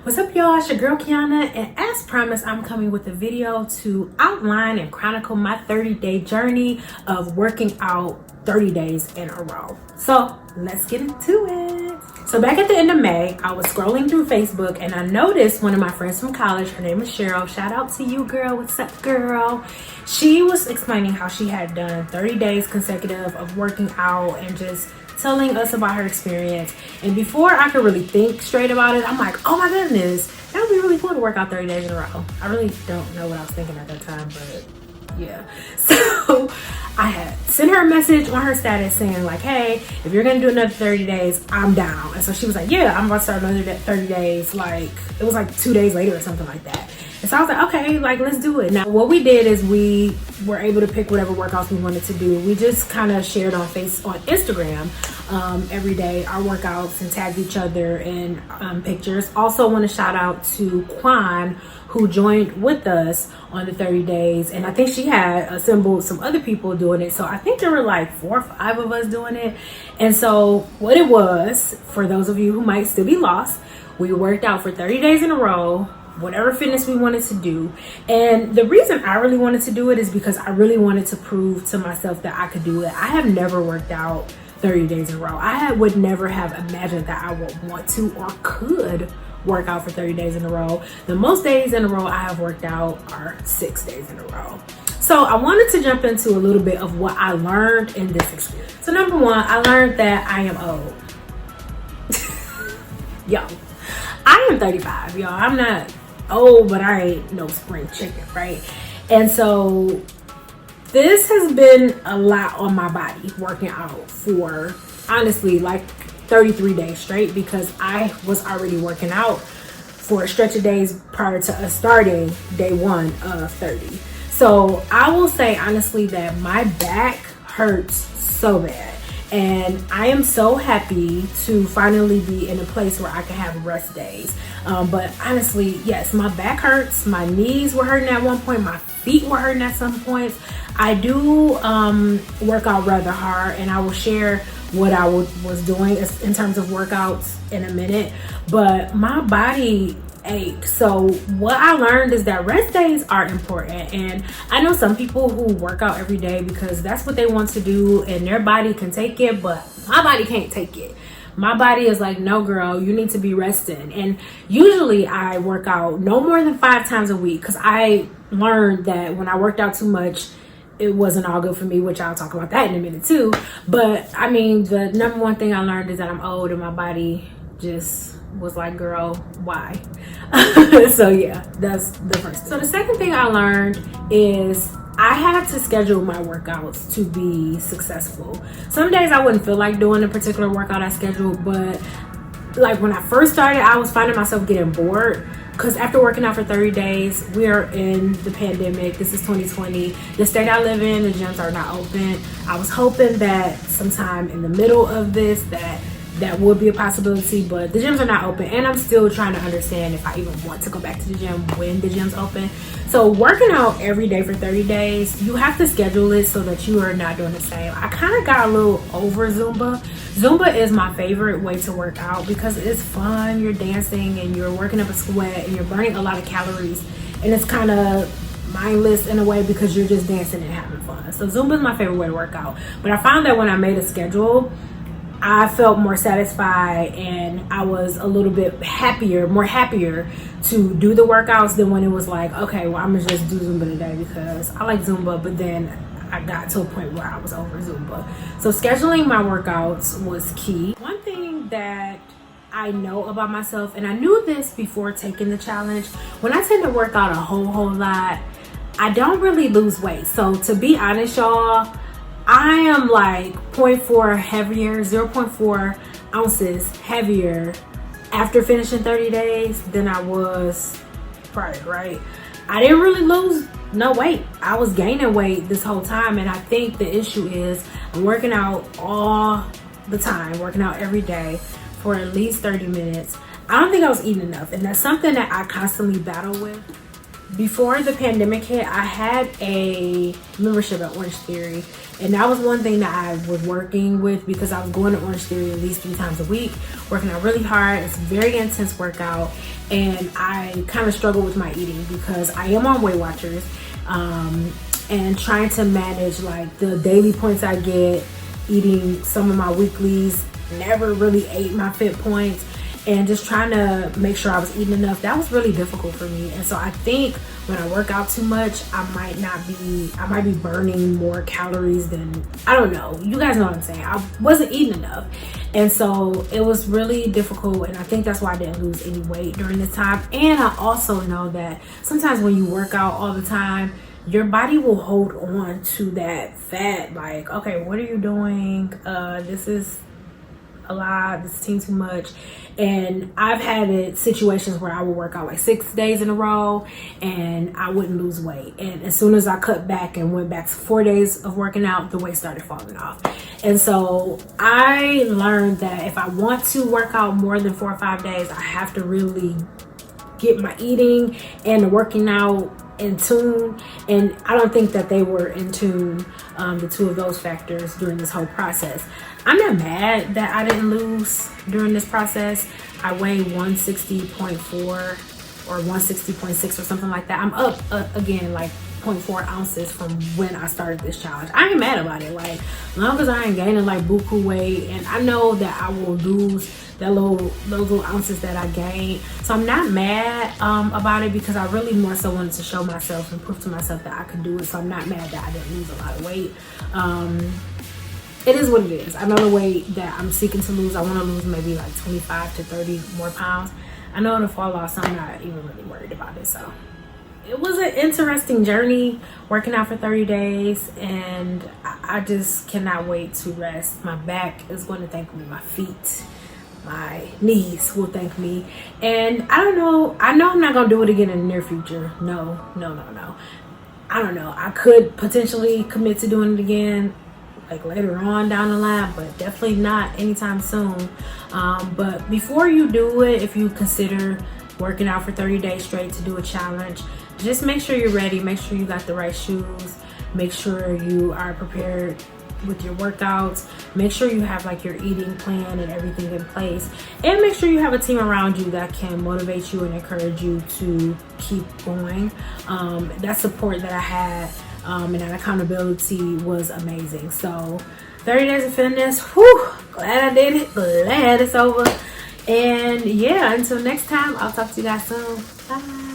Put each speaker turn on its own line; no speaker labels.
What's up, y'all? It's your girl Kiana, and as promised, I'm coming with a video to outline and chronicle my 30-day journey of working out 30 days in a row. So let's get into it. So back at the end of May, I was scrolling through Facebook and I noticed one of my friends from college, her name is Cheryl. Shout out to you, girl. What's up, girl? She was explaining how she had done 30 days consecutive of working out and just telling us about her experience. And before I could really think straight about it, I'm like, oh my goodness, that would be really cool to work out 30 days in a row. I really don't know what I was thinking at that time, but yeah. So I had sent her a message on her status saying like, hey, if you're gonna do another 30 days, I'm down. And so she was like, yeah, I'm about to start another 30 days. Like, it was like 2 days later or something like that. And so I was like, okay, like, let's do it. Now, what we did is we were able to pick whatever workouts we wanted to do. We just kind of shared on Instagram every day our workouts and tagged each other in pictures. Also want to shout out to Quan, who joined with us on the 30 days. And I think she had assembled some other people doing it. So I think there were like 4 or 5 of us doing it. And so what it was, for those of you who might still be lost, we worked out for 30 days in a row, whatever fitness we wanted to do. And the reason I really wanted to do it is because I really wanted to prove to myself that I could do it. I have never worked out 30 days in a row. I would never have imagined that I would want to or could work out for 30 days in a row. The most days in a row I have worked out are 6 days in a row. So I wanted to jump into a little bit of what I learned in this experience. So number one, I learned that I am old. Yo, I am 35, y'all. I'm not old, but I ain't no spring chicken, right? And so this has been a lot on my body, working out for honestly like 33 days straight, because I was already working out for a stretch of days prior to us starting day 1 of 30. So I will say honestly that my back hurts so bad. And I am so happy to finally be in a place where I can have rest days. But honestly, yes, my back hurts. My knees were hurting at one point. My feet were hurting at some points. I do work out rather hard, and I will share what I was doing in terms of workouts in a minute. But my body ache. So what I learned is that rest days are important, and I know some people who work out every day because that's what they want to do and their body can take it, but my body can't take it. My body is like, no girl, you need to be resting. And usually I work out no more than 5 times a week, because I learned that when I worked out too much, it wasn't all good for me, which I'll talk about that in a minute too. But I mean, the number one thing I learned is that I'm old and my body just was like, girl, why? So yeah, that's the first thing. So the second thing I learned is I had to schedule my workouts to be successful. Some days I wouldn't feel like doing a particular workout I scheduled, but like when I first started, I was finding myself getting bored, because after working out for 30 days, we're in the pandemic. This is 2020. The state I live in, the gyms are not open. I was hoping that sometime in the middle of this that would be a possibility, but the gyms are not open, and I'm still trying to understand if I even want to go back to the gym when the gym's open. So working out every day for 30 days, you have to schedule it so that you are not doing the same. I kind of got a little over Zumba. Zumba is my favorite way to work out because it's fun. You're dancing and you're working up a sweat and you're burning a lot of calories, and it's kind of mindless in a way because you're just dancing and having fun. So Zumba is my favorite way to work out. But I found that when I made a schedule, I felt more satisfied and I was a little bit more happier to do the workouts than when it was like, okay, well, I'm gonna just do Zumba today because I like Zumba, but then I got to a point where I was over Zumba. So scheduling my workouts was key. One thing that I know about myself, and I knew this before taking the challenge, when I tend to work out a whole lot, I don't really lose weight. So to be honest, y'all, I am like 0.4 heavier, 0.4 ounces heavier after finishing 30 days than I was prior, right? I didn't really lose no weight. I was gaining weight this whole time, and I think the issue is I'm working out all the time, working out every day for at least 30 minutes. I don't think I was eating enough, and that's something that I constantly battle with. before the pandemic hit, I had a membership at Orange Theory, and that was one thing that I was working with, because I was going to Orange Theory at least 3 times a week, working out really hard. It's a very intense workout, and I kind of struggle with my eating because I am on Weight Watchers, and trying to manage like the daily points I get, eating some of my weeklies, never really ate my fit points, and just trying to make sure I was eating enough. That was really difficult for me. And so I think when I work out too much, I might be burning more calories than, I don't know. You guys know what I'm saying. I wasn't eating enough. And so it was really difficult. And I think that's why I didn't lose any weight during this time. And I also know that sometimes when you work out all the time, your body will hold on to that fat. Like, okay, what are you doing? This is a lot. This seems too much. And I've had situations where I would work out like 6 days in a row and I wouldn't lose weight. And as soon as I cut back and went back to 4 days of working out, the weight started falling off. And so I learned that if I want to work out more than 4 or 5 days, I have to really get my eating and the working out in tune. And I don't think that they were in tune, the two of those factors, during this whole process. I'm not mad that I didn't lose during this process. I weigh 160.4 or 160.6 or something like that. I'm up again like 0.4 ounces from when I started this challenge. I ain't mad about it. Like, as long as I ain't gaining like buku weight, and I know that I will lose those little ounces that I gained. So I'm not mad about it, because I really more so wanted to show myself and prove to myself that I could do it. So I'm not mad that I didn't lose a lot of weight. It is what it is. I know the weight that I'm seeking to lose. I want to lose maybe like 25 to 30 more pounds. I know it'll fall off, so I'm not even really worried about it. So it was an interesting journey working out for 30 days, and I just cannot wait to rest. My back is going to thank me. My feet, my knees will thank me. And I don't know. I know I'm not going to do it again in the near future. No. I don't know. I could potentially commit to doing it again like later on down the line, but definitely not anytime soon. But before you do it, if you consider working out for 30 days straight to do a challenge, just make sure you're ready. Make sure you got the right shoes. Make sure you are prepared with your workouts. Make sure you have like your eating plan and everything in place, and make sure you have a team around you that can motivate you and encourage you to keep going. That support that I had, and that accountability was amazing. So 30 days of fitness, whew, glad I did it, glad it's over. And yeah, until next time, I'll talk to you guys soon. Bye.